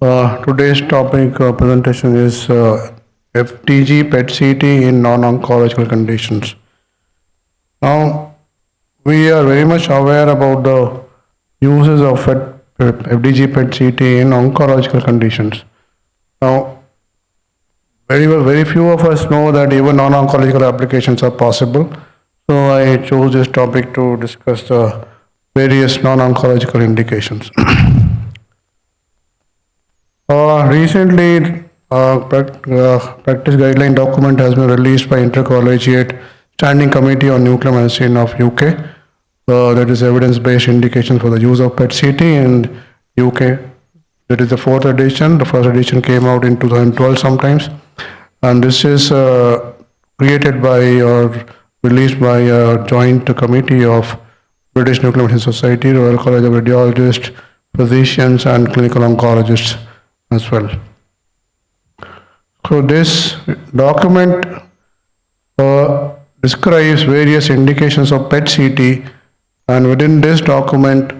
Today's topic presentation is FDG PET-CT in non-oncological conditions. Now, we are very much aware about the uses of FDG PET-CT in oncological conditions. Now, very few of us know that even non-oncological applications are possible. So I chose this topic to discuss the various non-oncological indications. Recently, practice guideline document has been released by Intercollegiate Standing Committee on Nuclear Medicine of UK. That is evidence-based indication for the use of PET-CT in UK. That is the fourth edition. The first edition came out in 2012 sometimes. And this is created by or released by a joint committee of British Nuclear Medicine Society, Royal College of Radiologists, physicians and clinical oncologists as well. So this document describes various indications of PET-CT, and within this document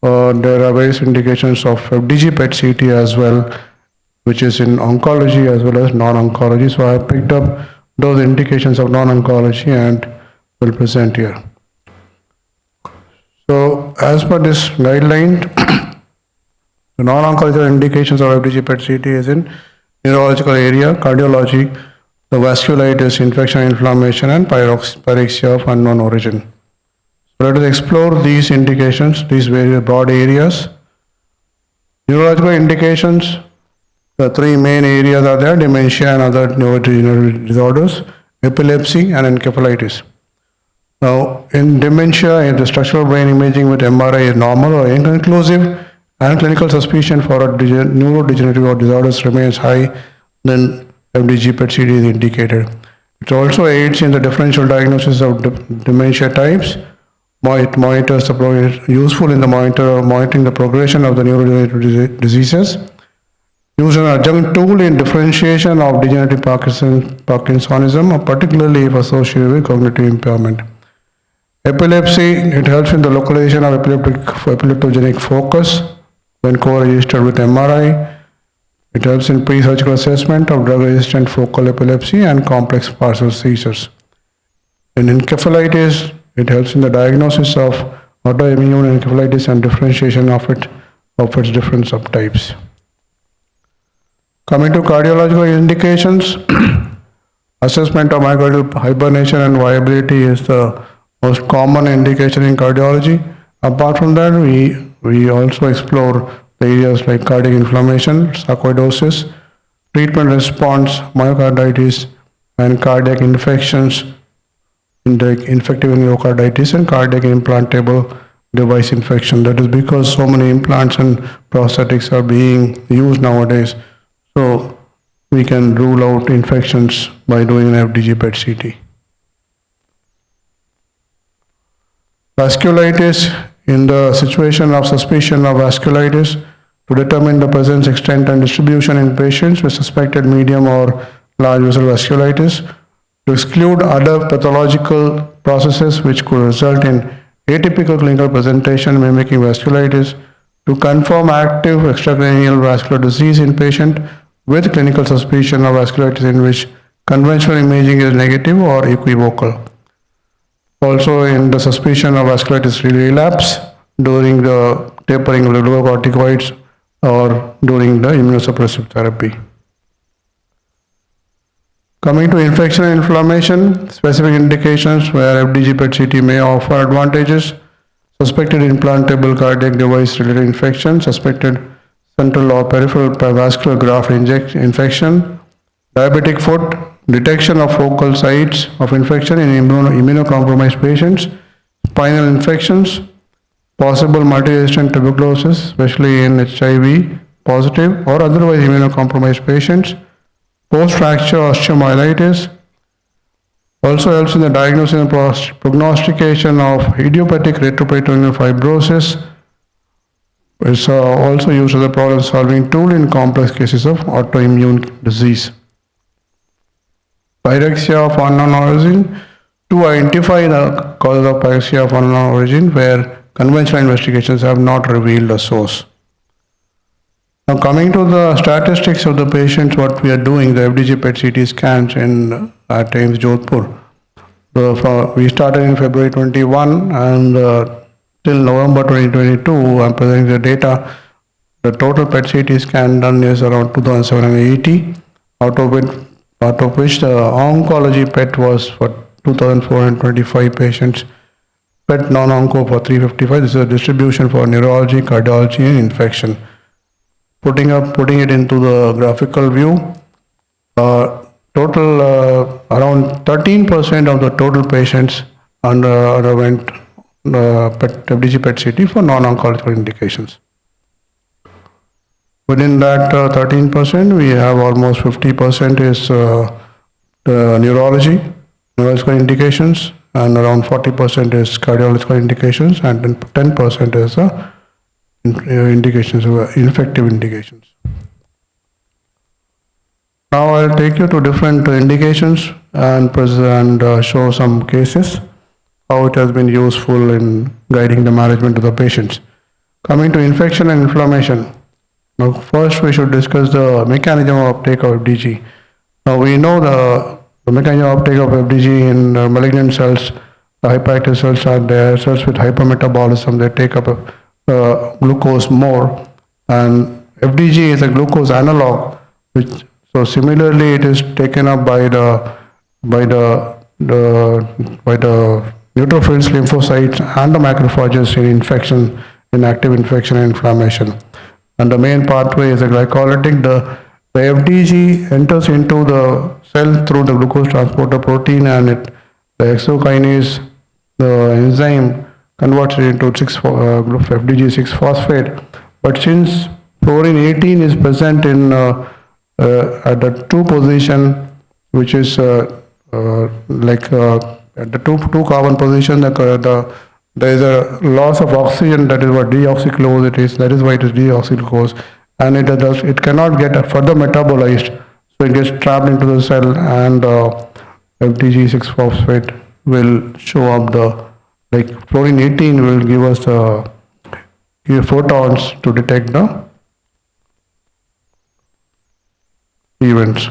there are various indications of FDG PET-CT as well, which is in oncology as well as non-oncology. So I picked up those indications of non-oncology and will present here. So as per this guideline, the non-oncological indications of FDG PET-CT is in neurological area, cardiology, the vasculitis, infection, inflammation, and pyrexia of unknown origin. So let us explore these indications, these various broad areas. Neurological indications, the three main areas are there: dementia and other neurodegenerative disorders, epilepsy, and encephalitis. Now, in dementia, the structural brain imaging with MRI is normal or inconclusive, and clinical suspicion for a neurodegenerative disorders remains high, then FDG PET-CT is indicated. It also aids in the differential diagnosis of dementia types. It monitors useful in the monitoring the progression of the neurodegenerative diseases. Used an adjunct tool in differentiation of degenerative Parkinsonism, particularly if associated with cognitive impairment. Epilepsy, it helps in the localization of epileptogenic focus when co-registered with MRI. It helps in pre-surgical assessment of drug-resistant focal epilepsy and complex partial seizures. In encephalitis, it helps in the diagnosis of autoimmune encephalitis and differentiation of its different subtypes. Coming to cardiological indications, assessment of myocardial hibernation and viability is the most common indication in cardiology. Apart from that, we also explore the areas like cardiac inflammation, sarcoidosis, treatment response, myocarditis, and cardiac infections, infective endocarditis, and cardiac implantable device infection. That is because so many implants and prosthetics are being used nowadays. So we can rule out infections by doing an FDG PET-CT. Vasculitis, in the situation of suspicion of vasculitis, to determine the presence, extent, and distribution in patients with suspected medium or large vessel vasculitis, to exclude other pathological processes which could result in atypical clinical presentation mimicking vasculitis, to confirm active extracranial vascular disease in patient with clinical suspicion of vasculitis in which conventional imaging is negative or equivocal. Also, in the suspicion of vasculitis relapse during the tapering of the glucocorticoids or during the immunosuppressive therapy. Coming to infection and inflammation, specific indications where FDG PET-CT may offer advantages: suspected implantable cardiac device related infection, suspected central or peripheral vascular graft infection, diabetic foot, detection of focal sites of infection in immunocompromised patients, spinal infections, possible multi-resistant tuberculosis, especially in HIV positive or otherwise immunocompromised patients, post-fracture osteomyelitis. Also helps in the diagnosis and prognostication of idiopathic retroperitoneal fibrosis. It's also used as a problem-solving tool in complex cases of autoimmune disease. Pyrexia of unknown origin, to identify the cause of pyrexia of unknown origin where conventional investigations have not revealed a source. Now Now coming to the statistics of the patients, what we are doing, the FDG PET CT scans at AIIMS Jodhpur. We started in February 21 and till November 2022, I'm presenting the data. The total PET CT scan done is around 2,780, out of which the oncology PET was for 2,425 patients, PET non-onco for 355. This is a distribution for neurology, cardiology, and infection. Putting it into the graphical view, total around 13% of the total patients underwent FDG PET CT for non-oncological indications. Within that 13%, we have almost 50% is neurological indications, and around 40% is cardiological indications, and then 10% is indications, infective indications. Now I'll take you to different indications and show some cases, how it has been useful in guiding the management of the patients. Coming to infection and inflammation. Now first we should discuss the mechanism of uptake of FDG. Now we know the mechanism of uptake of FDG in malignant cells. The hyperactive cells are there, cells with hypermetabolism, they take up glucose more, and FDG is a glucose analog, so similarly it is taken up by the neutrophils, lymphocytes, and the macrophages in active infection and inflammation. And the main pathway is a glycolytic. The FDG enters into the cell through the glucose transporter protein, and the exokinase, the enzyme, converts it into FDG 6-phosphate. But since fluorine 18 is present in at the 2 position, which is at the 2 carbon position, there is a loss of oxygen, that is what deoxyclose it is, that is why it is deoxyclose, and it cannot get further metabolized, so it gets trapped into the cell, and FDG 6-phosphate will show up fluorine 18 will give us photons to detect the events.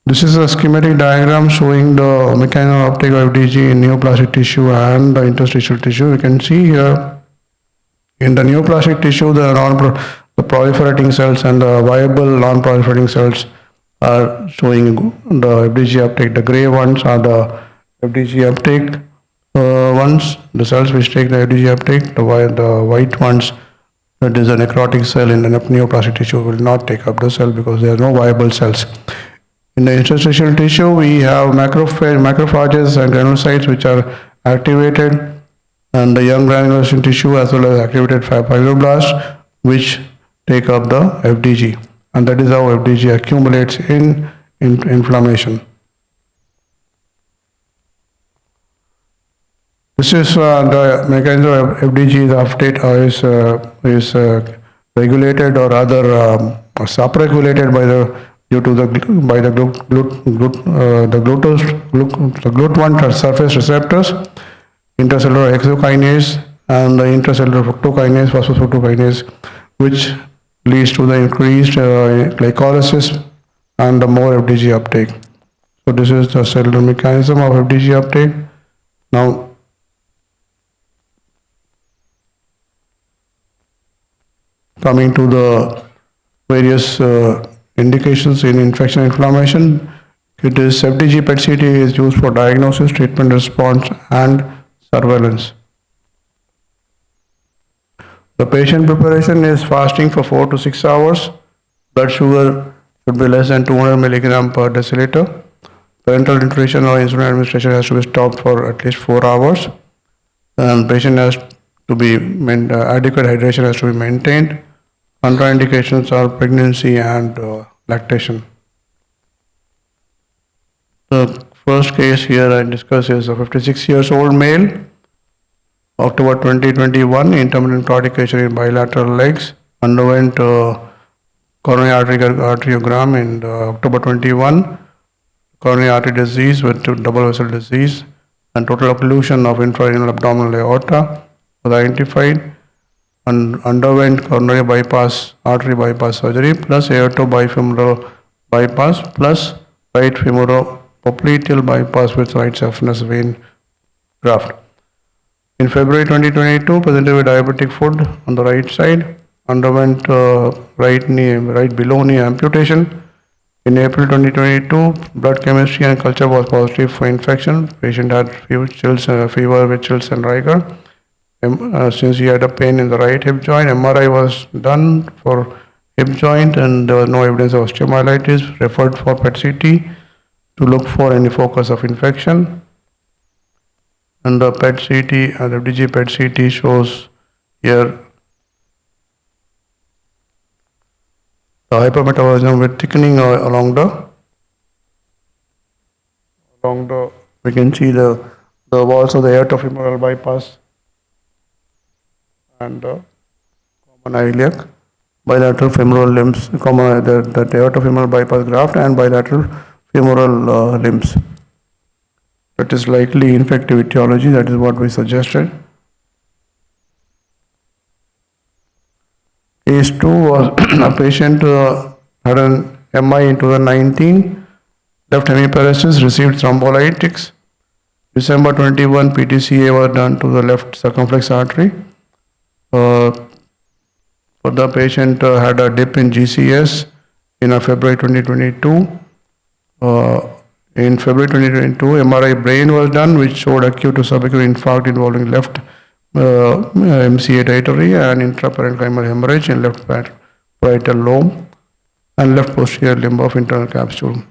This is a schematic diagram showing the mechanism of uptake of FDG in neoplastic tissue and the interstitial tissue. You can see here in the neoplastic tissue, the proliferating cells and the viable non-proliferating cells are showing the FDG uptake. The gray ones are the FDG uptake ones, the cells which take the FDG uptake. The white ones, that is a necrotic cell in the neoplastic tissue, will not take up the cell because there are no viable cells. In the interstitial tissue, we have macrophages and granulocytes which are activated, and the young granules in tissue as well as activated fibroblasts which take up the FDG, and that is how FDG accumulates in inflammation. This is the mechanism of FDG. The uptake is regulated or rather upregulated due to the GLUT1 surface receptors, intracellular hexokinase, and the intracellular fructokinase, phosphofructokinase, which leads to the increased glycolysis and the more FDG uptake. So this is the cellular mechanism of FDG uptake. Now, coming to the various indications in infection and inflammation, it is FDG PET CT is used for diagnosis, treatment response, and surveillance. The patient preparation is fasting for 4 to 6 hours. Blood sugar should be less than 200 milligram per deciliter. Parenteral nutrition or insulin administration has to be stopped for at least 4 hours. And patient has to be adequate hydration has to be maintained. Contraindications are pregnancy and lactation. The first case here I discuss is a 56-year-old male, October 2021, intermittent claudication in bilateral legs, underwent coronary arteriogram in October 21, coronary artery disease with double vessel disease, and total occlusion of infrarenal abdominal aorta was identified. underwent coronary bypass, artery bypass surgery, plus aortobifemoral bypass, plus right femoropopliteal bypass with right saphenous vein graft. In February 2022, presented with diabetic foot on the right side, underwent right below knee amputation. In April 2022, blood chemistry and culture was positive for infection. Patient had fever with chills and rigor. Since he had a pain in the right hip joint, MRI was done for hip joint and there was no evidence of osteomyelitis. Referred for PET-CT to look for any focus of infection. And the PET-CT and FDG PET-CT shows here the hypermetabolism with thickening along the we can see the walls of the aortofemoral bypass and common iliac, bilateral femoral limbs, the aortofemoral bypass graft and bilateral femoral limbs. That is likely infective etiology, that is what we suggested. Case 2 was a patient had an MI in 2019, left hemiparesis, received thrombolytics. December 21, PTCA was done to the left circumflex artery. For the patient had a dip in GCS in February 2022. In February 2022, MRI brain was done, which showed acute to subacute infarct involving left MCA territory and intraparenchymal hemorrhage in left parietal lobe and left posterior limb of internal capsule.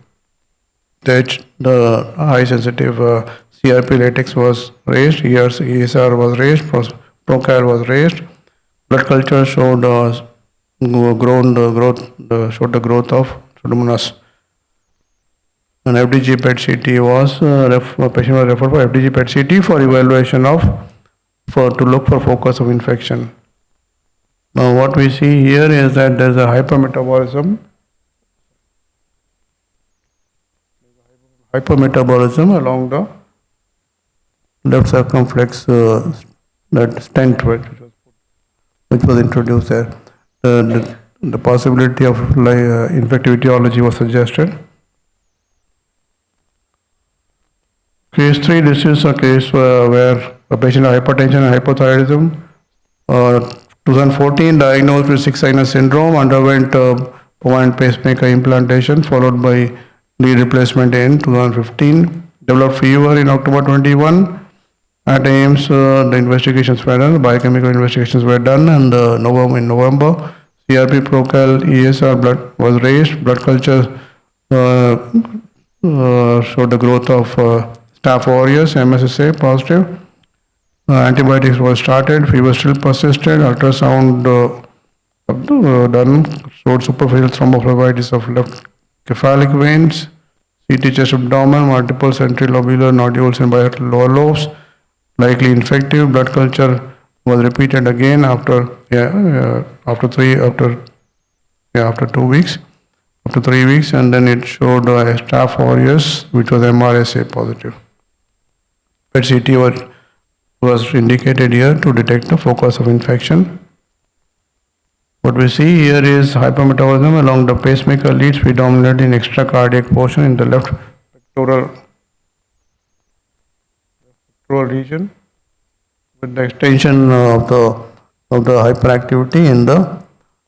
The high sensitive CRP latex was raised, ESR was raised, Procal was raised. Blood culture showed the growth of Pseudomonas. And FDG PET-CT was patient was referred for FDG PET-CT for evaluation to look for focus of infection. Now what we see here is that there is a hypermetabolism along the left circumflex that stent which was introduced there. The possibility of infective etiology was suggested. Case 3, this is a case where a patient had hypertension and hypothyroidism. 2014, diagnosed with six-sinus syndrome, underwent permanent pacemaker implantation followed by lead replacement in 2015. Developed fever in October 21. At AIMS, the investigations were done, the biochemical investigations were done, and in November, CRP, Procal, ESR blood was raised. Blood culture showed the growth of Staph aureus, MSSA positive. Antibiotics were started, fever still persisted, ultrasound done, showed superficial thrombophlebitis of left cephalic veins, CT chest abdomen, multiple centrilobular nodules in bilateral lower lobes, likely infective. Blood culture was repeated again after 2 weeks, after 3 weeks, and then it showed Staph aureus, which was MRSA positive. PET-CT was indicated here to detect the focus of infection. What we see here is hypermetabolism along the pacemaker leads predominantly in extracardiac portion in the left pectoral region, with the extension of the hyperactivity in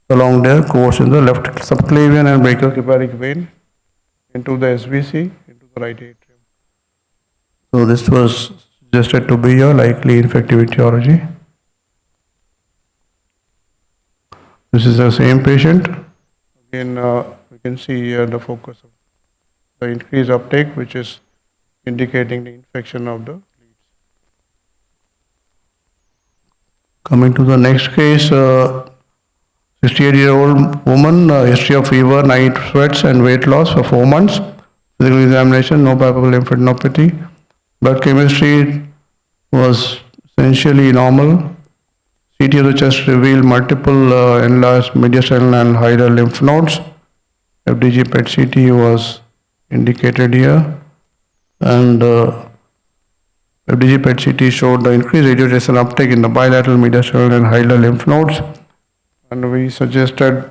along their course in the left subclavian and brachiocephalic vein into the SVC, into the right atrium. So this was suggested to be a likely infective etiology. This is the same patient. Again, we can see here the focus of the increased uptake, which is indicating the infection of the leads. Coming to the next case, 68-year-old woman, history of fever, night sweats and weight loss for 4 months. Physical examination, no palpable lymphadenopathy. Blood chemistry was essentially normal. CT of the chest revealed multiple enlarged mediastinal and hilar lymph nodes. FDG PET-CT was indicated here, and FDG PET-CT showed the increased radiation uptake in the bilateral, mediastinal, and hilar lymph nodes, and we suggested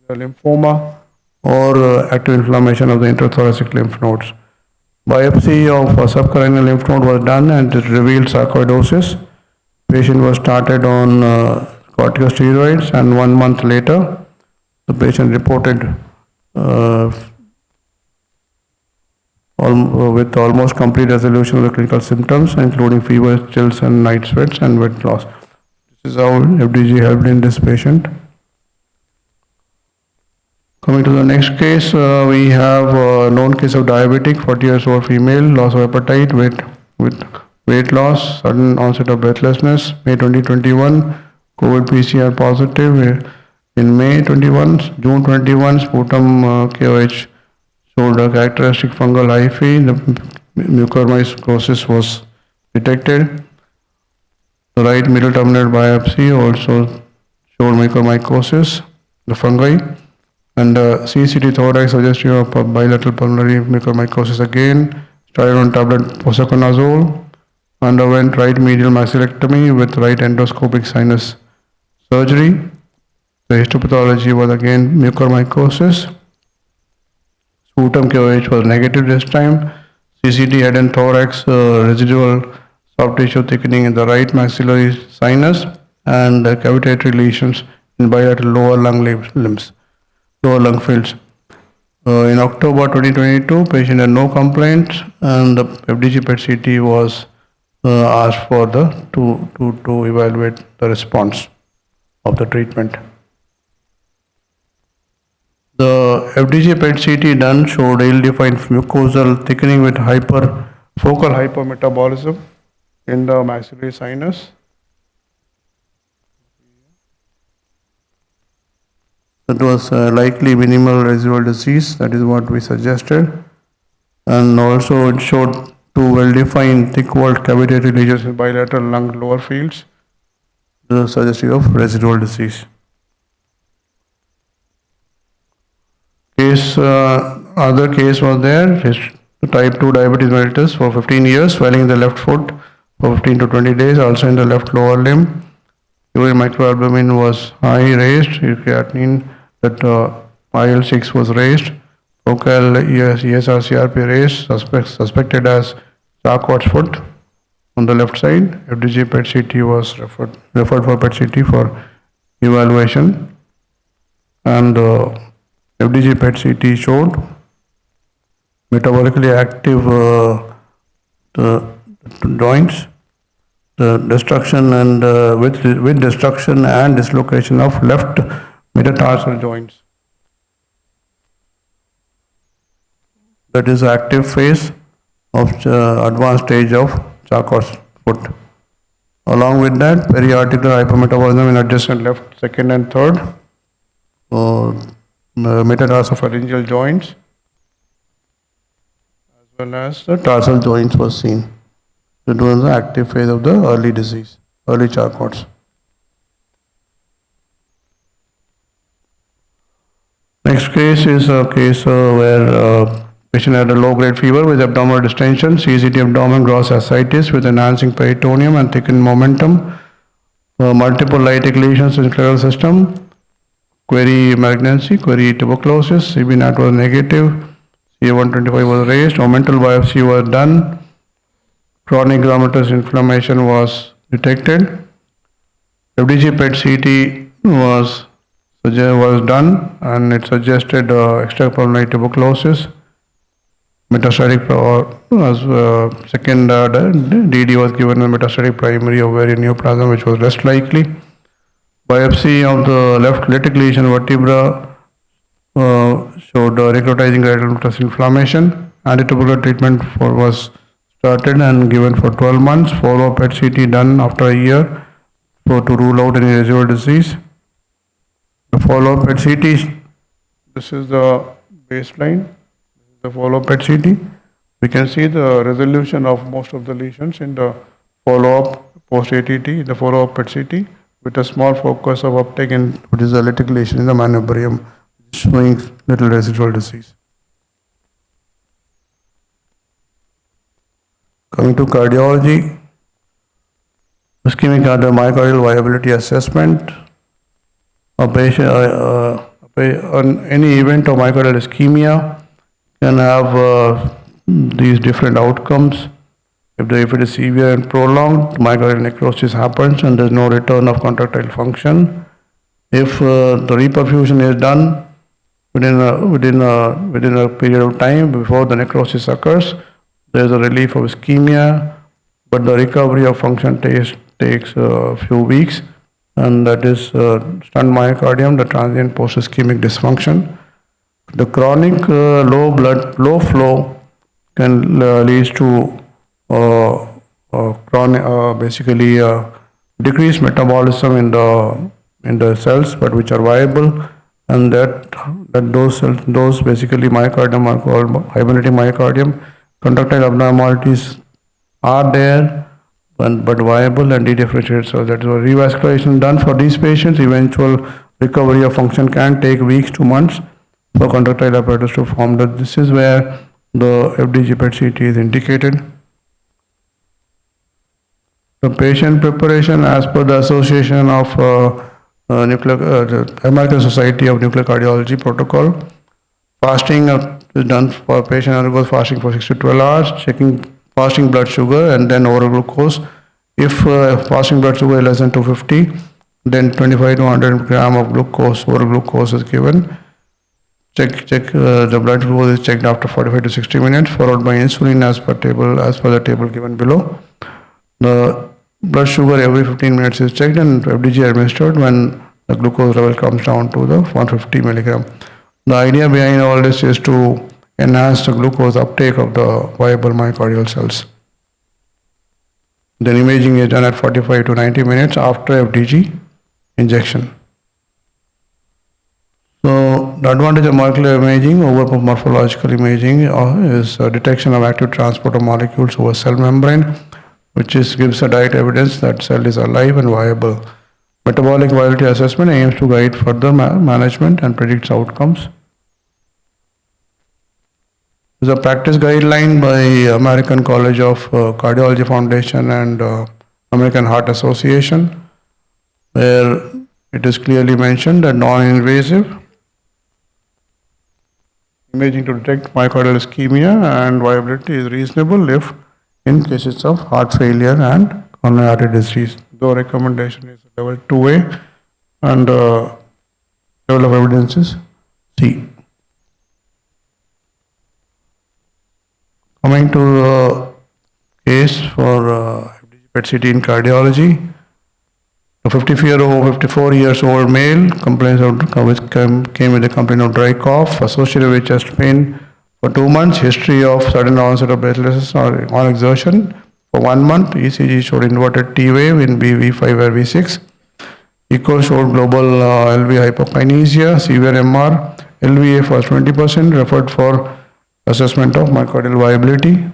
either lymphoma or active inflammation of the intrathoracic lymph nodes. Biopsy of a subcarinal lymph node was done and it revealed sarcoidosis. Patient was started on corticosteroids, and 1 month later, the patient reported with almost complete resolution of the clinical symptoms, including fever, chills, and night sweats and weight loss. This is how FDG helped in this patient. Coming to the next case, we have a known case of diabetic, 40 years old female, loss of appetite with weight loss, sudden onset of breathlessness, May 2021, COVID PCR positive in May 21, June 21, sputum KOH showed a characteristic fungal hyphae. The mucormycosis was detected. The right middle terminal biopsy also showed mucormycosis, the fungi, and CCT thorax suggestive of a bilateral pulmonary mucormycosis again. Started on tablet posaconazole, underwent right medial maxillectomy with right endoscopic sinus surgery. The histopathology was again mucormycosis. Sputum KOH was negative this time. CCT head and thorax, residual soft tissue thickening in the right maxillary sinus, and cavitatory lesions in bilateral lower lung limbs, lower lung fields. In October 2022, patient had no complaints, and the FDG PET-CT was asked for to evaluate the response of the treatment. The FDG PET-CT done showed ill-defined mucosal thickening with focal hypermetabolism in the maxillary sinus. That was likely minimal residual disease. That is what we suggested. And also it showed two well-defined thick-walled cavitatory lesions in bilateral lung lower fields, suggestive of residual disease. Other case was there, type 2 diabetes mellitus for 15 years, swelling in the left foot for 15 to 20 days, also in the left lower limb. Urine microalbumin was high, raised, creatinine, that IL-6 was raised, focal ESR-CRP raised, suspected as Charcot's foot on the left side. FDG PET-CT was referred for PET-CT for evaluation, and FDG PET-CT showed metabolically active joints, the destruction and with destruction and dislocation of left metatarsal joints. That is active phase of advanced stage of Charcot's foot. Along with that, periarticular hypermetabolism in adjacent left, second and third metatarsopharyngeal joints, as well as the tarsal joints was seen. It was the active phase of the early disease, early Charcot's. Next case is a case where patient had a low-grade fever with abdominal distension, CCT abdomen, gross ascites with enhancing peritoneum and thickened momentum, multiple lytic lesions in scleral system, query malignancy, query tuberculosis, CB NAT was negative, CA125 was raised, omental biopsy was done, chronic granulomatous inflammation was detected, FDG PET-CT was done, and it suggested extrapulmonary tuberculosis, metastatic second DD was given a metastatic primary ovarian neoplasm, which was less likely. Biopsy of the left lytic lesion vertebra showed necrotizing granulomatous inflammation. Antitubercular treatment was started and given for 12 months. Follow-up PET-CT done after a year to rule out any residual disease. The follow-up PET-CT, this is the baseline, the follow-up PET-CT. We can see the resolution of most of the lesions in the follow-up post-ATT, the follow-up PET-CT, with a small focus of uptake in what is a lytic lesion in the manubrium, showing little residual disease. Coming to cardiology, ischemic myocardial viability assessment. A patient, on any event of myocardial ischemia can have these different outcomes. If it is severe and prolonged, myocardial necrosis happens and there is no return of contractile function. If the reperfusion is done within a period of time before the necrosis occurs, there is a relief of ischemia, but the recovery of function takes a few weeks, and that is stunned myocardium, the transient post-ischemic dysfunction. The chronic low flow can lead to decreased metabolism in the cells, but which are viable, and those basically myocardium are called hibernating myocardium. Contractile abnormalities are there, but viable and dedifferentiated. So that is a revascularization done for these patients. Eventual recovery of function can take weeks to months for contractile apparatus to form. This is where the FDG PET-CT is indicated. The patient preparation as per the Association of the American Society of Nuclear Cardiology protocol. Fasting is done for patient undergoes fasting for 6 to 12 hours, checking fasting blood sugar and then oral glucose. If fasting blood sugar is less than 250, then 25 to 100 gram of glucose, oral glucose is given. The blood glucose is checked after 45 to 60 minutes, followed by insulin as per the table given below. The blood sugar every 15 minutes is checked and FDG administered when the glucose level comes down to the 150 milligram. The idea behind all this is to enhance the glucose uptake of the viable myocardial cells. Then imaging is done at 45 to 90 minutes after FDG injection. So the advantage of molecular imaging over morphological imaging is detection of active transporter molecules over cell membrane, which gives a direct evidence that cell is alive and viable. Metabolic viability assessment aims to guide further management and predicts outcomes. There is a practice guideline by American College of Cardiology Foundation and American Heart Association, where it is clearly mentioned that non-invasive imaging to detect myocardial ischemia and viability is reasonable if in cases of heart failure and coronary artery disease. The recommendation is level 2A and level of evidence is C. Coming to the case for FDG PET-CT in cardiology, a 54 years old male came with a complaint of dry cough associated with chest pain for 2 months, history of sudden onset of breathlessness or on exertion. For 1 month, ECG showed inverted T wave in V5 or V6. Echo showed global LV hypokinesia, severe MR, LVF was 20%, referred for assessment of myocardial viability.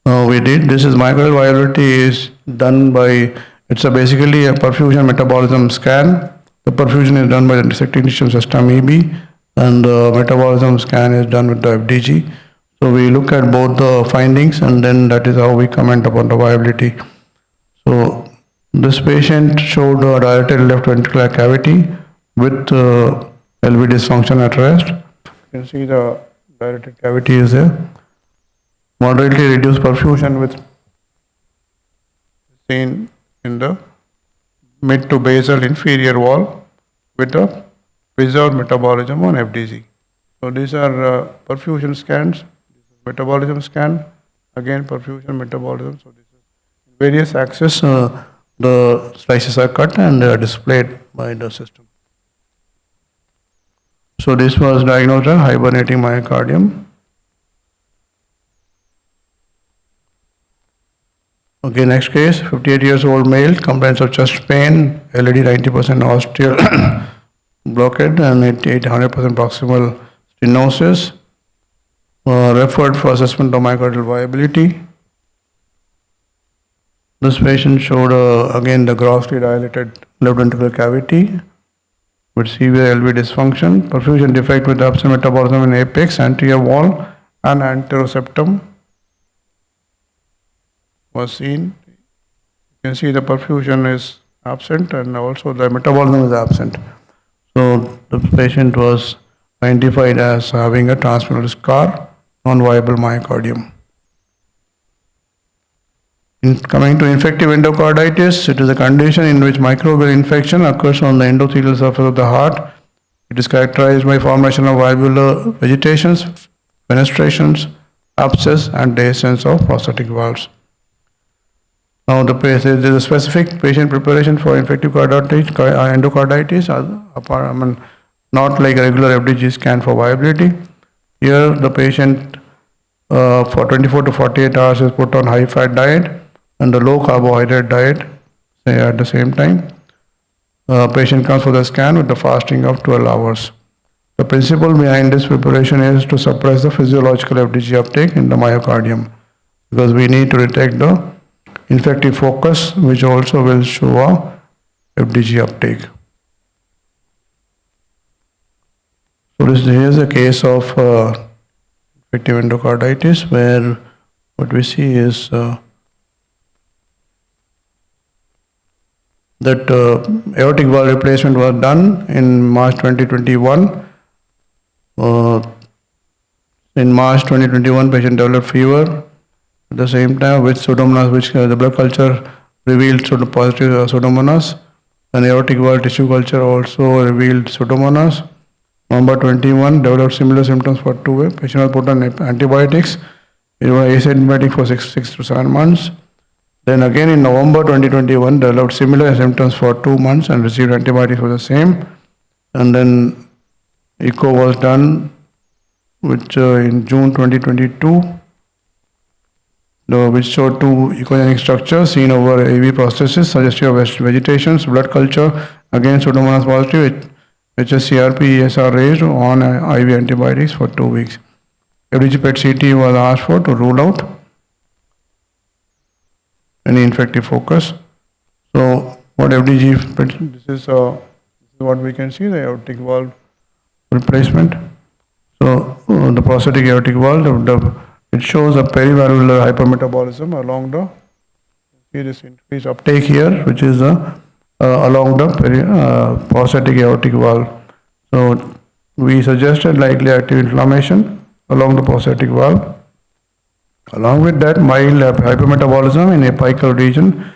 We did. This is myocardial viability is done by, it's basically a perfusion metabolism scan. The perfusion is done by the dissecting tissue system EB, and the metabolism scan is done with the FDG. So we look at both the findings and then that is how we comment upon the viability. So this patient showed a dilated left ventricular cavity with LV dysfunction at rest. You can see the dilated cavity is there. Moderately reduced perfusion with seen in the mid to basal inferior wall with a preserved metabolism on FDG. So these are perfusion scans. This is metabolism scan. Again perfusion metabolism. So this is various axes. The slices are cut and displayed by the system. So this was diagnosed as hibernating myocardium. Okay, next case, 58 years old male, complaints of chest pain, LED 90% ostial blockade and 100% proximal stenosis. Referred for assessment of myocardial viability. This patient showed again the grossly dilated left ventricular cavity with severe LV dysfunction, perfusion defect with absent metabolism in apex, anterior wall, and anteroseptum was seen. You can see the perfusion is absent and also the metabolism is absent. So the patient was identified as having a transmural scar, non-viable myocardium. Coming to infective endocarditis, it is a condition in which microbial infection occurs on the endothelial surface of the heart. It is characterized by formation of valvular vegetations, fenestrations, abscess, and dehiscence of prostatic valves. Now, there is a specific patient preparation for infective endocarditis, not like a regular FDG scan for viability. Here, the patient for 24 to 48 hours is put on high-fat diet and a low-carbohydrate diet at the same time. Patient comes for the scan with the fasting of 12 hours. The principle behind this preparation is to suppress the physiological FDG uptake in the myocardium because we need to detect the infective focus, which also will show a FDG uptake. So here is a case of infective endocarditis where what we see is that aortic valve replacement was done in March 2021. In March 2021, patient developed fever. At the same time, with pseudomonas, which the blood culture revealed positive pseudomonas, and aortic valve tissue culture also revealed pseudomonas. November 21, developed similar symptoms for 2 weeks. Patient was put on antibiotics. It was asymptomatic for 6 to 7 months. Then again in November 2021, developed similar symptoms for 2 months and received antibiotics for the same. And then echo was done, which in June 2022, which showed 2 echogenic structures seen over AV prosthesis, suggestive of vegetations, blood culture, again pseudomonas positive, HSCRP, ESR raised on IV antibiotics for 2 weeks. FDG PET CT was asked for to rule out any infective focus. So what FDG PET, this is what we can see, the aortic valve replacement. So the prostatic aortic valve, it shows a perivalvular hypermetabolism along the, see this increased uptake here, which is along the prostatic aortic valve. So we suggested likely active inflammation along the prostatic valve. Along with that, mild hypermetabolism in apical region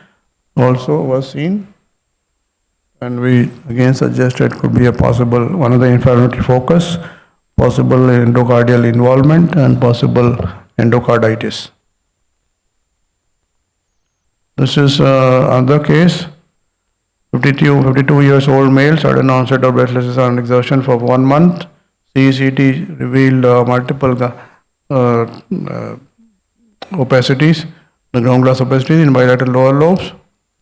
also was seen, and we again suggested could be a possible one of the inflammatory focus, possible endocardial involvement, and possible endocarditis. This is another case. 52 years old male, sudden onset of breathlessness on exertion for 1 month. CECT revealed multiple opacities, the ground glass opacities in bilateral lower lobes,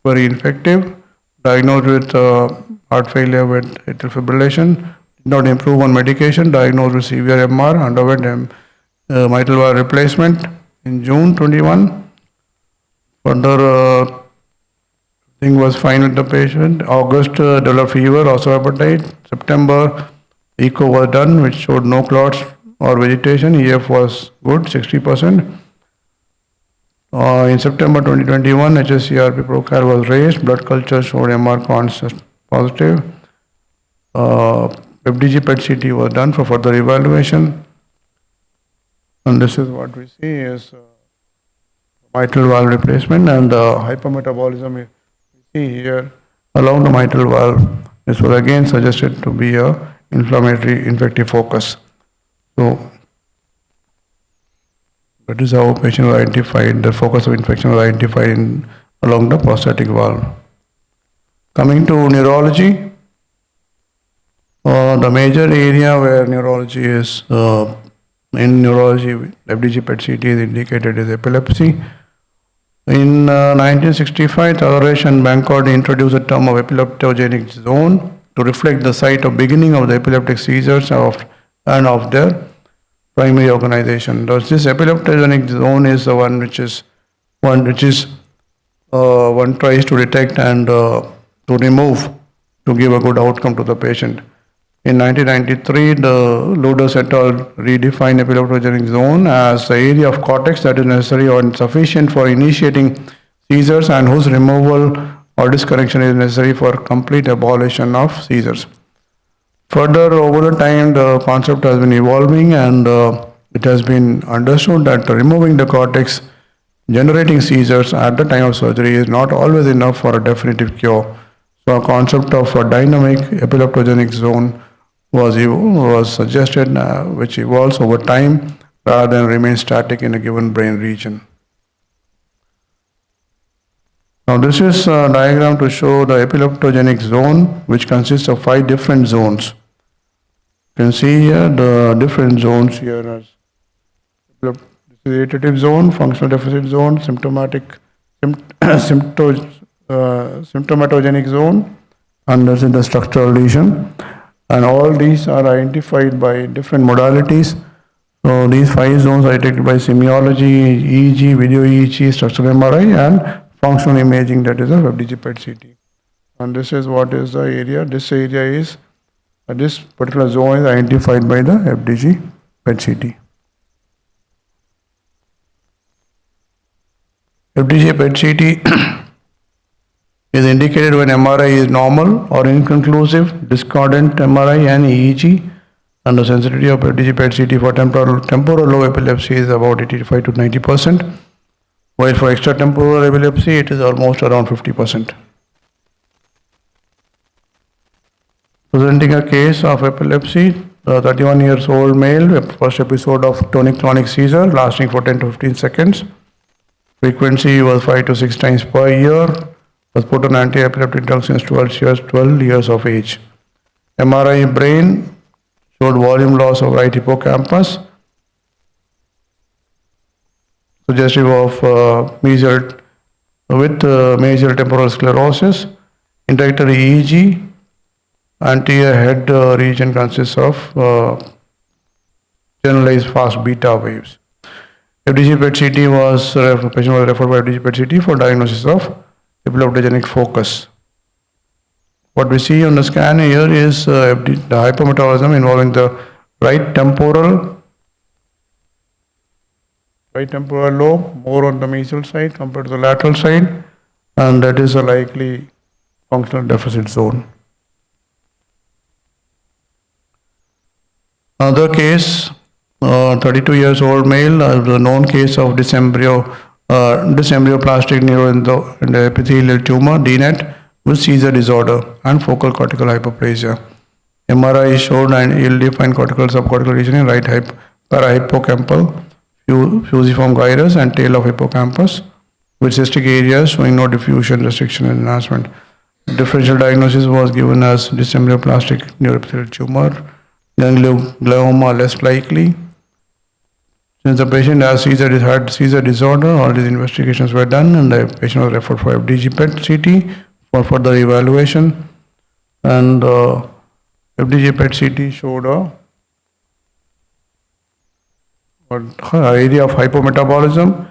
very infective, diagnosed with heart failure with atrial fibrillation, did not improve on medication, diagnosed with severe MR, underwent mitral valve replacement in June 21. Further thing was fine with the patient. August developed fever, also hepatite. September echo was done, which showed no clots or vegetation. EF was good, 60%. In September 2021, HSCRP procal was raised. Blood culture showed MR counts positive. FDG PET CT was done for further evaluation. And this is what we see is mitral valve replacement and the hypermetabolism we see here along the mitral valve. This was again suggested to be a inflammatory infective focus. So that is how patient was identified, the focus of infection was identified along the prostatic valve. Coming to neurology, the major area where neurology is, in neurology, FDG PET CT is indicated as epilepsy. In 1965, Tavares and Bancroft introduced the term of epileptogenic zone to reflect the site of beginning of the epileptic seizures and of their primary organization. Thus, this epileptogenic zone is the one one tries to detect and to remove to give a good outcome to the patient. In 1993, the Ludus et al. Redefined epileptogenic zone as the area of cortex that is necessary or sufficient for initiating seizures and whose removal or disconnection is necessary for complete abolition of seizures. Further, over the time, the concept has been evolving, and it has been understood that removing the cortex generating seizures at the time of surgery is not always enough for a definitive cure. So, a concept of a dynamic epileptogenic zone was suggested, which evolves over time rather than remain static in a given brain region. Now, this is a diagram to show the epileptogenic zone, which consists of 5 different zones. You can see here the different zones here as irritative zone, functional deficit zone, symptomatogenic zone, and this is the structural lesion. And all these are identified by different modalities. So these 5 zones are detected by semiology, EEG, video EEG, structural MRI, and functional imaging, that is a FDG PET-CT. And this is what is the area. This area is, this particular zone is identified by the FDG PET-CT. FDG PET-CT is indicated when MRI is normal or inconclusive, discordant MRI and EEG, and the sensitivity of FDG PET-CT for temporal lobe epilepsy is about 85 to 90%, while for extratemporal epilepsy it is almost around 50%. Presenting a case of epilepsy, a 31 years old male, first episode of tonic-clonic seizure lasting for 10 to 15 seconds. Frequency was 5 to 6 times per year. Was put on anti-epileptic drugs since 12 years of age. MRI brain showed volume loss of right hippocampus, suggestive of mesial temporal sclerosis. Introductory EEG, anterior head region consists of generalized fast beta waves. FDG PET-CT patient was referred by FDG PET-CT for diagnosis of epileptogenic focus. What we see on the scan here is the hypometabolism involving the right temporal lobe, more on the mesial side compared to the lateral side, and that is a likely functional deficit zone. Another case, 32 years old male, the known case of dysembryoplastic neuroendoepithelial tumor, DNET, with seizure disorder and focal cortical hyperplasia. MRI showed an ill-defined cortical subcortical region in right parahippocampal, fusiform gyrus and tail of hippocampus, with cystic areas showing no diffusion, restriction, and enhancement. Differential diagnosis was given as dysembryoplastic neuroepithelial tumor, ganglioma less likely. Since the patient had seizure disorder, all these investigations were done and the patient was referred for FDG PET-CT for further evaluation. And FDG PET-CT showed a area of hypometabolism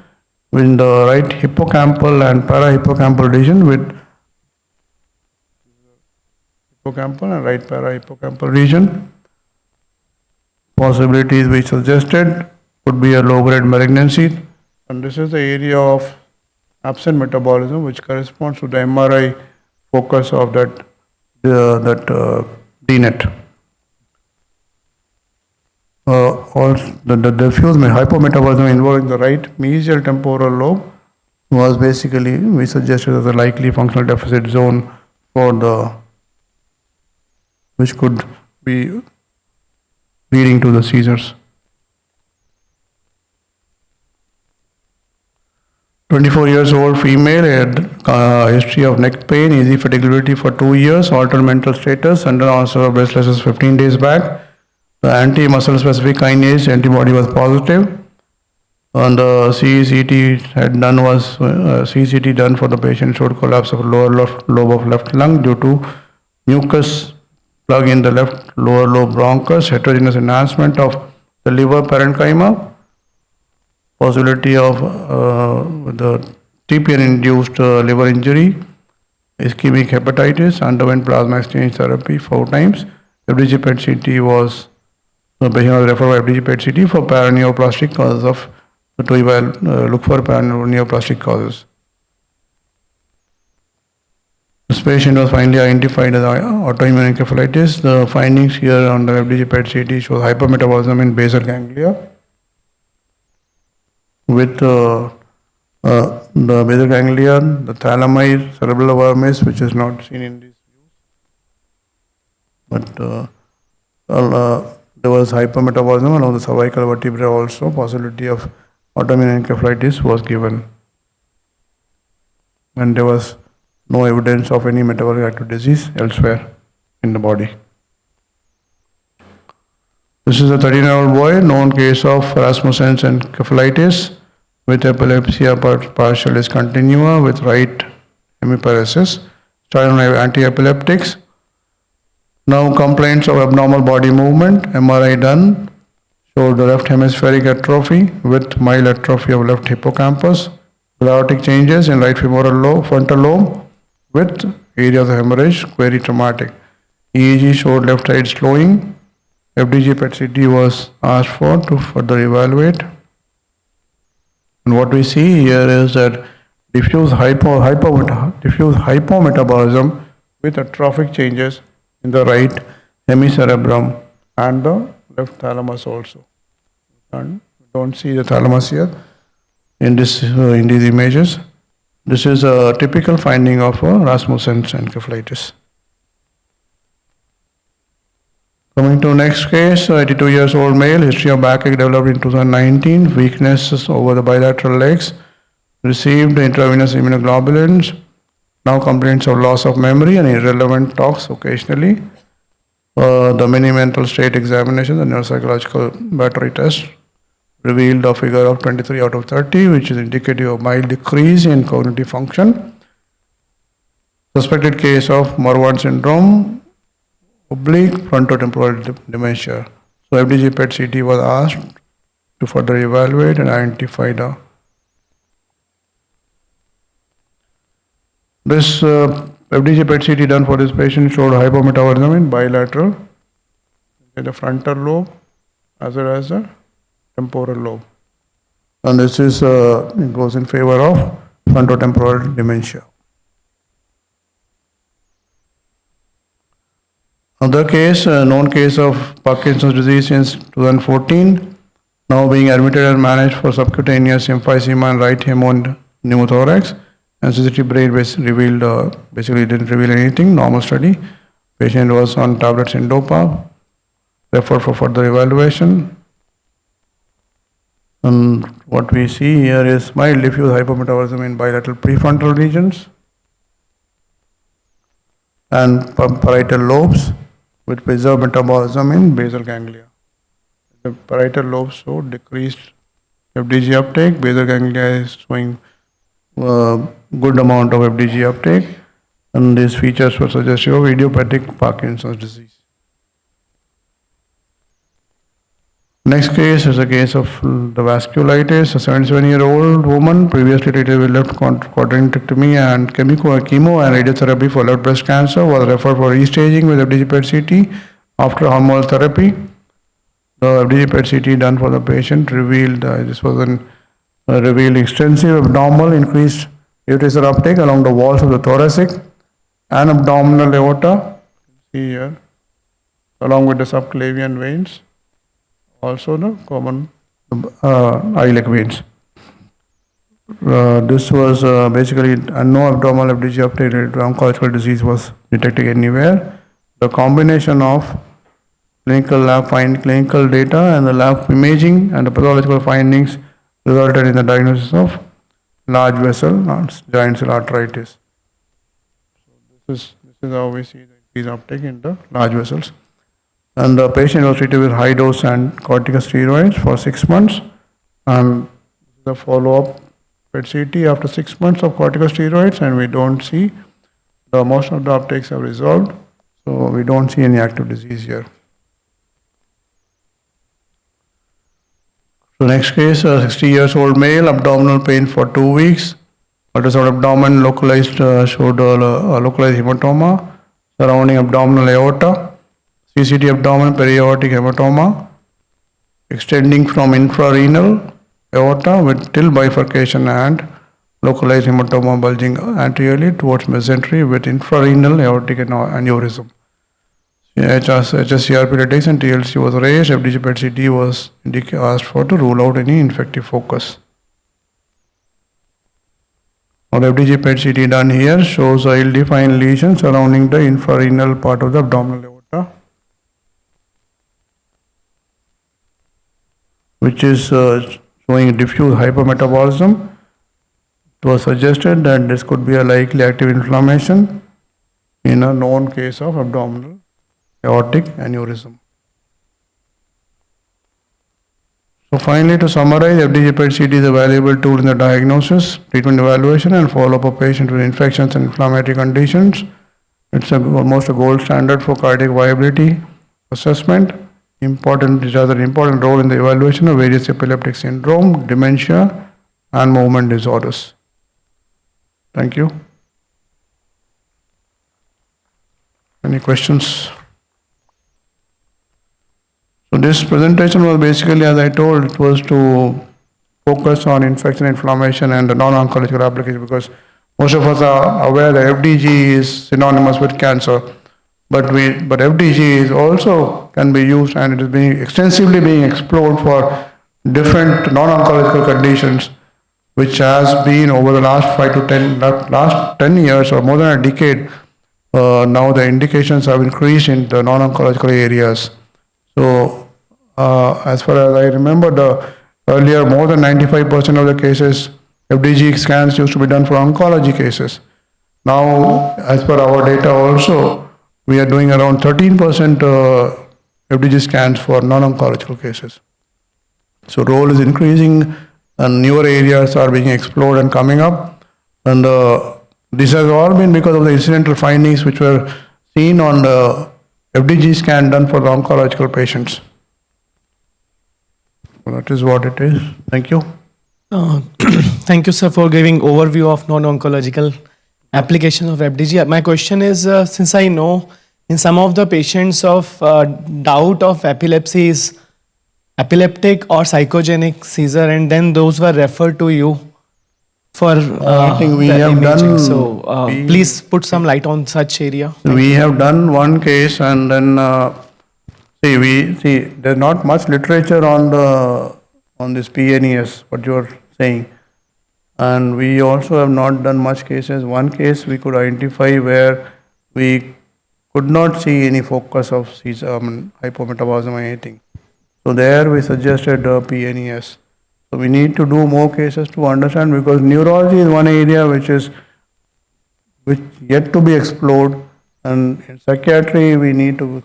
in the right hippocampal and parahippocampal region, with hippocampal and right parahippocampal region. Possibilities which suggested could be a low-grade malignancy, and this is the area of absent metabolism which corresponds to the MRI focus of that DNET. Also, the diffuse hypometabolism involving the right mesial temporal lobe was basically, we suggested, as a likely functional deficit zone for which could be leading to the seizures. 24 years old female had history of neck pain, easy fatiguability for 2 years, altered mental status, under onset of breathlessness 15 days back. The anti-muscle specific kinase antibody was positive, and the CCT had done was CCT done for the patient showed collapse of lower lobe of left lung due to mucus plug in the left lower lobe bronchus, heterogeneous enhancement of the liver parenchyma, possibility of the TPN-induced liver injury, ischemic hepatitis, underwent plasma exchange therapy 4 times, FDG PET CT was, the patient was referred for FDG PET CT for paraneoplastic causes of, look for paraneoplastic causes. This patient was finally identified as autoimmune encephalitis. The findings here on the FDG PET CT shows hypermetabolism in basal ganglia with the basal ganglia, the thalamus, cerebral vermis, which is not seen in these views, but there was hypermetabolism along the cervical vertebra also. Possibility of autoimmune encephalitis was given, and there was no evidence of any metabolic active disease elsewhere in the body. This is a 13-year-old boy, known case of Rasmussen's encephalitis with epilepsy partial discontinua with right hemiparesis. Started on anti-epileptics. Now complaints of abnormal body movement, MRI done, showed the left hemispheric atrophy with mild atrophy of left hippocampus, aortic changes in right femoral lobe, frontal lobe with area of the hemorrhage, query traumatic. EEG showed left side slowing. FDG PET CT was asked for to further evaluate. And what we see here is that diffuse hypometabolism with atrophic changes in the right hemicerebrum and the left thalamus also. And we don't see the thalamus here in these images. This is a typical finding of Rasmussen's encephalitis. Coming to next case, 82 years old male, history of backache developed in 2019, weaknesses over the bilateral legs, received intravenous immunoglobulins, now complaints of loss of memory and irrelevant talks occasionally. The mini mental state examination, the neuropsychological battery test, revealed a figure of 23 out of 30, which is indicative of mild decrease in cognitive function. Suspected case of Marwan syndrome, oblique frontotemporal dementia. So FDG PET CT was asked to further evaluate and identify the. This FDG PET CT done for this patient showed hypometabolism in bilateral, in the frontal lobe as well as the temporal lobe, and this is it goes in favor of frontotemporal dementia. Another case, known case of Parkinson's disease since 2014, now being admitted and managed for subcutaneous emphysema and right pneumothorax. And CCT brain revealed, basically didn't reveal anything, normal study. Patient was on tablets in dopa, referred for further evaluation. And what we see here is mild diffuse hypometabolism in bilateral prefrontal regions and parietal lobes with preserved metabolism in basal ganglia. The parietal lobes show decreased FDG uptake, basal ganglia is showing good amount of FDG uptake, and these features were suggestive of idiopathic Parkinson's disease. Next case is a case of the vasculitis. A 77-year-old woman previously treated with left quadrantectomy and chemo and radiotherapy for left breast cancer was referred for restaging with FDG PET CT after hormonal therapy. The FDG PET CT done for the patient revealed revealed extensive abnormal increased urethral uptake along the walls of the thoracic and abdominal aorta. See here, along with the subclavian veins. Also the common iliac veins. This was basically no abdominal FDG uptake related to oncological disease was detected anywhere. The combination of clinical data and the lab imaging and the pathological findings resulted in the diagnosis of large vessel giant cell arteritis. So this is how we see the increased uptake in the large vessels. And the patient was treated with high dose and corticosteroids for 6 months, and the follow-up PET CT after 6 months of corticosteroids, and we don't see most of the uptakes have resolved, so we don't see any active disease here. So next case, a 60 years old male, abdominal pain for 2 weeks, ultrasound abdomen localized showed a localized hematoma surrounding abdominal aorta. CCT abdomen periaortic hematoma extending from infrarenal aorta with till bifurcation and localized hematoma bulging anteriorly towards mesentery with infrarenal aortic aneurysm. HSCRP reduction TLC was raised. FDG PET-CT was asked for to rule out any infective focus. Now the FDG PET-CT done here shows a ill-defined lesion surrounding the infrarenal part of the abdominal aorta, which is showing diffuse hypermetabolism. It was suggested that this could be a likely active inflammation in a known case of abdominal aortic aneurysm. So finally, to summarize, FDG PET-CT is a valuable tool in the diagnosis, treatment evaluation and follow-up of patients with infections and inflammatory conditions. It's almost a gold standard for cardiac viability assessment. It has an important role in the evaluation of various epileptic syndrome, dementia and movement disorders. Thank you. Any questions? So this presentation was basically, as I told, it was to focus on infection, inflammation and the non-oncological application, because most of us are aware that FDG is synonymous with cancer, but FDG is also can be used and it is being extensively being explored for different non-oncological conditions, which has been over the last 10 years or more than a decade. Now the indications have increased in the non-oncological areas. So as far as I remember, earlier more than 95% of the cases, FDG scans used to be done for oncology cases. Now, as per our data also, we are doing around 13% FDG scans for non-oncological cases. So role is increasing and newer areas are being explored and coming up. And this has all been because of the incidental findings which were seen on the FDG scan done for the oncological patients. So that is what it is. Thank you. Thank you, sir, for giving overview of non-oncological application of FDG. My question is, since I know in some of the patients of doubt of epilepsy is epileptic or psychogenic seizure, and then those were referred to you for I think we the have imaging. done. So please put some light on such area. We have done one case, and then there's not much literature on this PNES, what you are saying, and we also have not done much cases. One case we could identify where we could not see any focus of hypometabolism or anything. So there we suggested PNES. So we need to do more cases to understand, because neurology is one area which yet to be explored, and in psychiatry we need to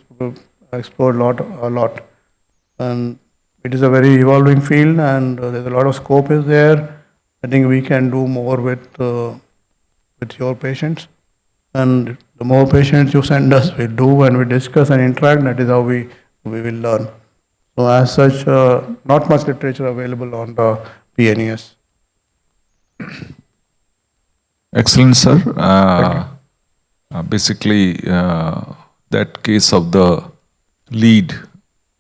explore a lot. And it is a very evolving field, and there's a lot of scope is there. I think we can do more with your patients, and the more patients you send us, we do and we discuss and interact. That is how we will learn. So as such, not much literature available on the PNES. Excellent, sir. Basically, that case of the lead,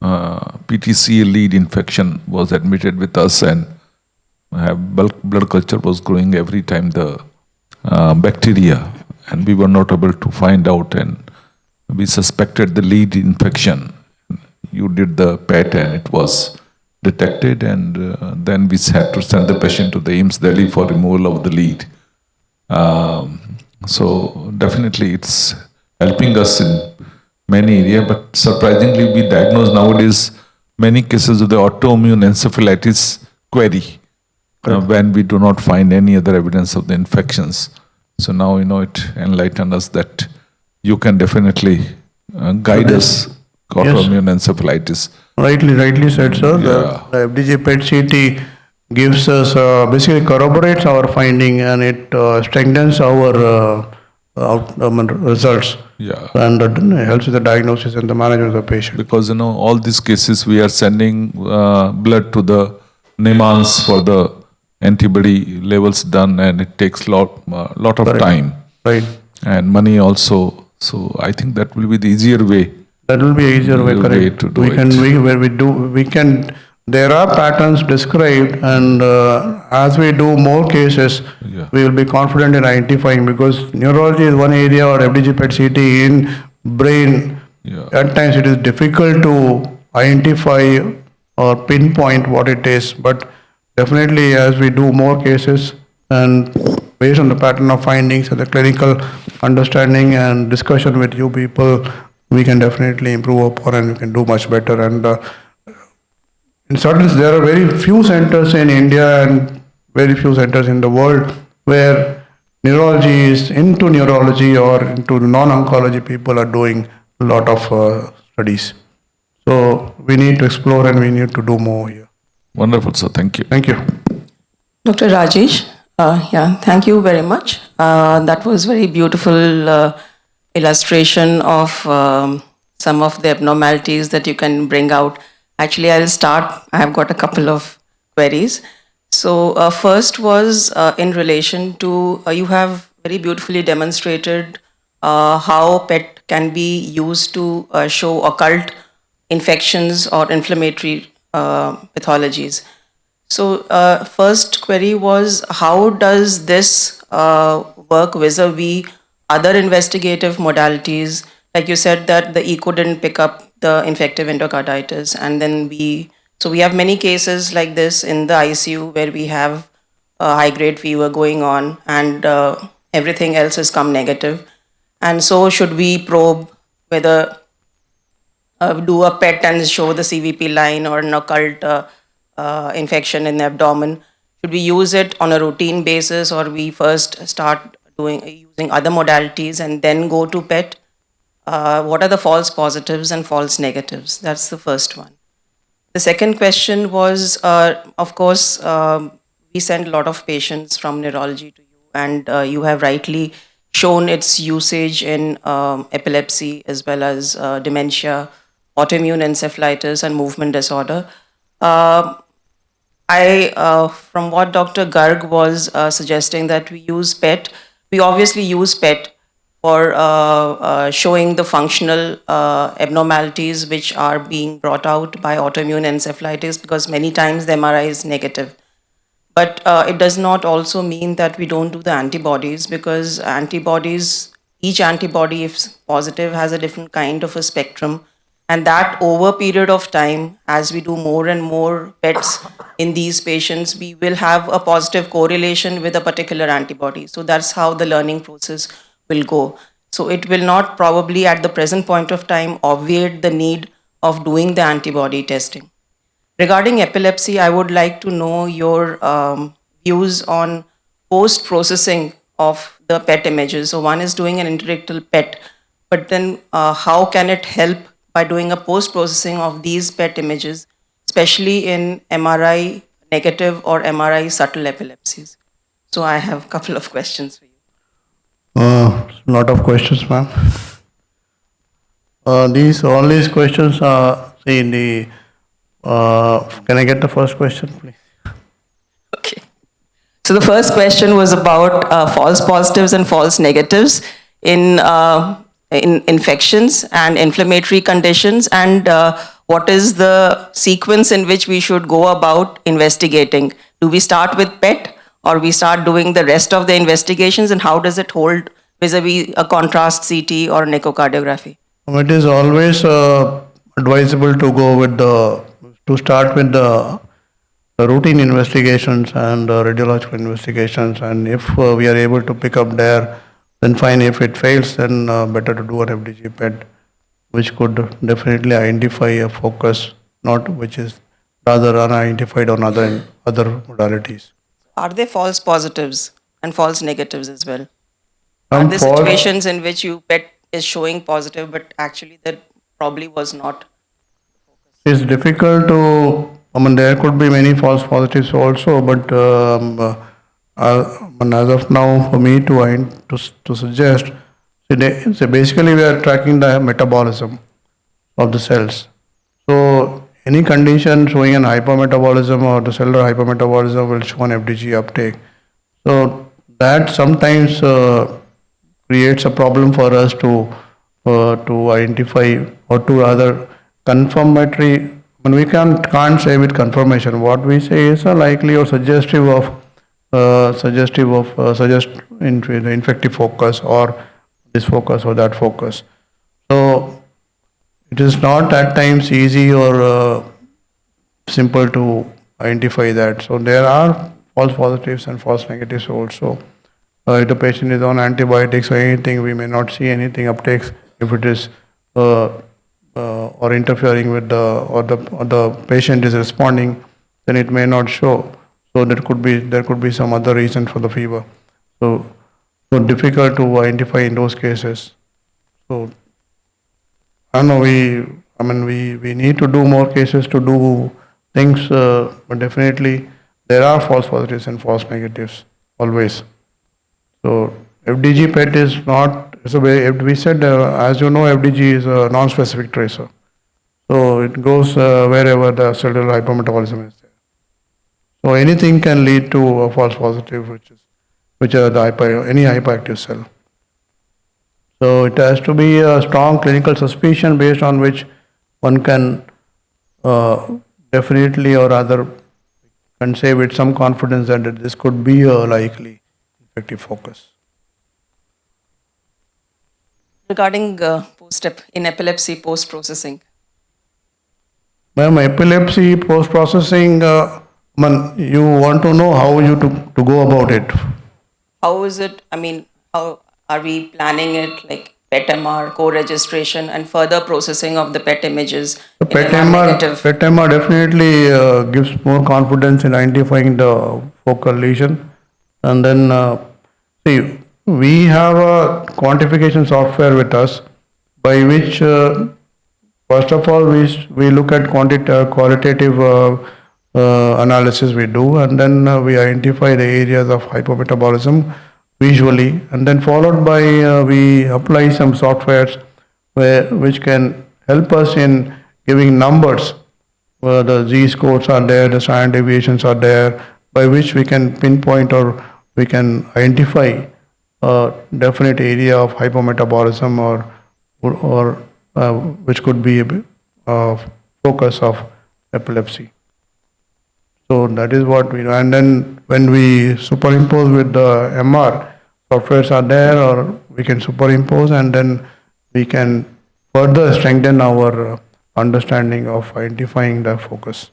PTCA lead infection was admitted with us, and blood culture was growing every time the bacteria, and we were not able to find out, and we suspected the lead infection. You did the PET and it was detected, and then we had to send the patient to the AIIMS Delhi for removal of the lead. So definitely it's helping us in many areas, but surprisingly we diagnose nowadays many cases of the autoimmune encephalitis query when we do not find any other evidence of the infections. So now it enlightened us that you can definitely guide us. Autoimmune encephalitis. Rightly said, sir. Yeah. The FDG PET-CT gives us, basically corroborates our finding, and it strengthens our results. Yeah. And helps with the diagnosis and the management of the patient. Because all these cases we are sending blood to the NEMANS for the antibody levels done, and it takes lot of time. Right. And money also. So I think that will be the easier way That will be easier way, Way correct? to do We can, it. where we can, there are patterns described, and as we do more cases, Yeah. we will be confident in identifying, because neurology is one area, or FDG PET CT in brain. Yeah. At times it is difficult to identify or pinpoint what it is, but definitely as we do more cases and based on the pattern of findings and the clinical understanding and discussion with you people, we can definitely improve upon and we can do much better. And in certain, there are very few centers in India and very few centers in the world where neurology is into neurology or into non-oncology. People are doing a lot of studies. So we need to explore and we need to do more here. Wonderful, sir. Thank you. Thank you. Dr. Rajesh, thank you very much. That was very beautiful illustration of some of the abnormalities that you can bring out. Actually, I'll start. I have got a couple of queries. So first was in relation to, you have very beautifully demonstrated how PET can be used to show occult infections or inflammatory pathologies. So first query was, how does this work vis-a-vis other investigative modalities? Like you said that the echo didn't pick up the infective endocarditis, and then we have many cases like this in the ICU where we have high-grade fever going on and everything else has come negative. And so should we probe whether do a PET and show the CVP line or an occult infection in the abdomen? Should we use it on a routine basis, or we first start using other modalities and then go to PET? What are the false positives and false negatives? That's the first one. The second question was, of course, we send a lot of patients from neurology to you, and you have rightly shown its usage in epilepsy as well as dementia, autoimmune encephalitis, and movement disorder. From what Dr. Garg was suggesting, that we use PET, we obviously use PET for showing the functional abnormalities which are being brought out by autoimmune encephalitis, because many times the MRI is negative. But it does not also mean that we don't do the antibodies, because antibodies, each antibody, if positive, has a different kind of a spectrum. And that over a period of time, as we do more and more PETs in these patients, we will have a positive correlation with a particular antibody. So that's how the learning process will go. So it will not probably at the present point of time obviate the need of doing the antibody testing. Regarding epilepsy, I would like to know your views on post-processing of the PET images. So one is doing an interictal PET, but then how can it help by doing a post-processing of these PET images, especially in MRI negative or MRI subtle epilepsies? So I have a couple of questions for you. Lot of questions, ma'am. All these questions are, see, in the, can I get the first question, please? Okay. So the first question was about false positives and false negatives in infections and inflammatory conditions, and what is the sequence in which we should go about investigating? Do we start with PET, or we start doing the rest of the investigations, and how does it hold vis-a-vis a contrast CT or an echocardiography? It is always advisable to go with to start with the routine investigations and radiological investigations, and if we are able to pick up there, then fine. If it fails, then better to do an FDG PET, which could definitely identify a focus, not which is rather unidentified on other modalities. Are there false positives and false negatives as well? Some Are there false- situations in which you PET is showing positive, but actually that probably was not? It's difficult to, there could be many false positives also, but as of now, for me to suggest, so basically we are tracking the metabolism of the cells. So any condition showing an hypermetabolism or the cellular hypermetabolism will show an FDG uptake. So that sometimes creates a problem for us to identify or two other confirmatory. I mean, we can't say with confirmation. What we say is likely or suggestive of suggest into the infective focus or this focus or that focus. So it is not at times easy or simple to identify that. So there are false positives and false negatives also. If the patient is on antibiotics or anything, we may not see anything uptakes if it is or interfering with or the patient is responding, then it may not show. So there could be some other reason for the fever. So difficult to identify in those cases. So I don't know. We need to do more cases to do things, but definitely there are false positives and false negatives always. So FDG PET is not. So we said, as you know, FDG is a non-specific tracer. So it goes wherever the cellular hypometabolism is there. So anything can lead to a false positive, which are any hyperactive cell. So it has to be a strong clinical suspicion based on which one can definitely or rather can say with some confidence that this could be a likely infective focus. Regarding post-step in epilepsy post-processing. Ma'am, epilepsy post-processing, you want to know how you to go about it. How is it, how are we planning it, like PET MR, co-registration and further processing of the PET images? The PET MR definitely gives more confidence in identifying the focal lesion. And then, see, we have a quantification software with us by which, first of all, we look at qualitative analysis we do, and then we identify the areas of hypometabolism visually, and then followed by we apply some softwares which can help us in giving numbers where the z-scores are there, the standard deviations are there, by which we can pinpoint or we can identify a definite area of hypometabolism or which could be a focus of epilepsy. So that is what we do. And then when we superimpose with the MR, softwares are there, or we can superimpose, and then we can further strengthen our understanding of identifying the focus.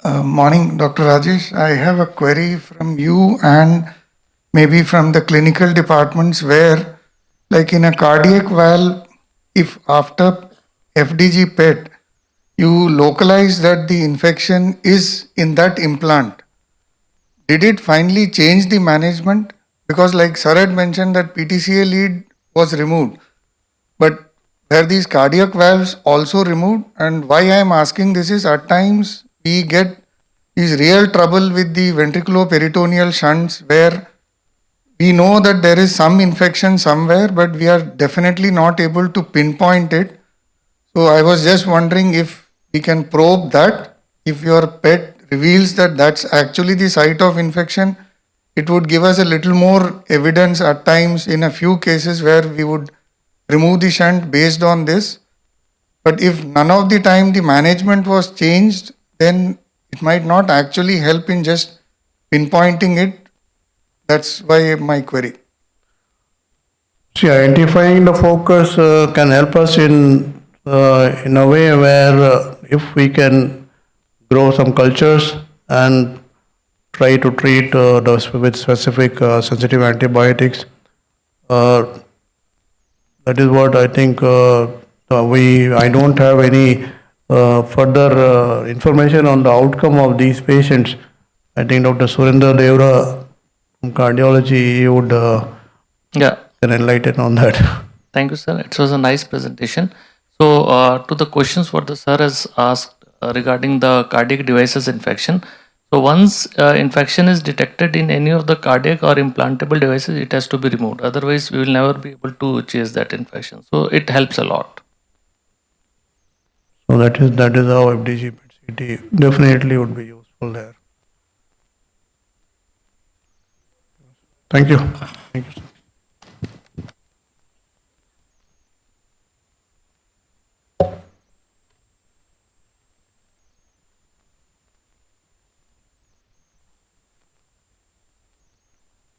Morning, Dr. Rajesh. I have a query from you and maybe from the clinical departments where, like in a cardiac valve, if after FDG PET, you localize that the infection is in that implant, did it finally change the management? Because like Sir had mentioned that PTCA lead was removed, but were these cardiac valves also removed? And why I am asking this is at times we get is real trouble with the ventriculoperitoneal shunts where we know that there is some infection somewhere, but we are definitely not able to pinpoint it. So I was just wondering if we can probe that. If your PET reveals that that's actually the site of infection, it would give us a little more evidence at times in a few cases where we would remove the shunt based on this. But if none of the time the management was changed, then it might not actually help in just pinpointing it. That's why my query. See, identifying the focus can help us in a way where if we can grow some cultures and try to treat those with specific sensitive antibiotics, that is what I think I don't have any further information on the outcome of these patients. I think Dr. Surinder Devra from cardiology would can enlighten on that. Thank you, sir. It was a nice presentation. So, to the questions what the sir has asked regarding the cardiac devices infection. So, once infection is detected in any of the cardiac or implantable devices, it has to be removed. Otherwise, we will never be able to chase that infection. So, it helps a lot. So that is how FDG PET-CT definitely would be useful there. Thank you. Thank you, sir.